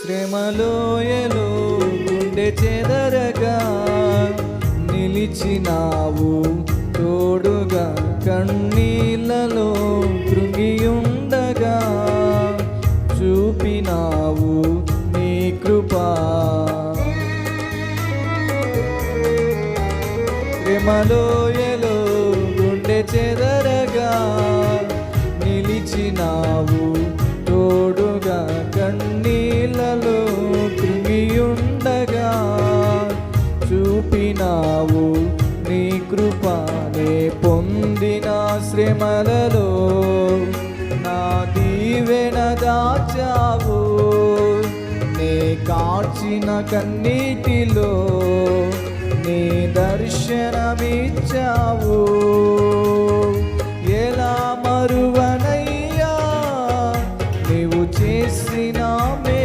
శ్రమలోయలో గుండె చెదరగా నిలిచినావు తోడుగా, కన్నీళ్ళలో కృంగియుండగా చూపినావు నీ కృపా. శ్రమలోయలో గుండె చెదరగా నిలిచినావు తోడుగా, కన్నీళ్ళలో కృంగియుండగా చూపినావు నీ కృపనే. పొందిన శ్రమలలో నా దీవెన దాచావు, నే కార్చిన కన్నీటిలో నీ దర్శనమిచ్చావు. ఎలా మరువన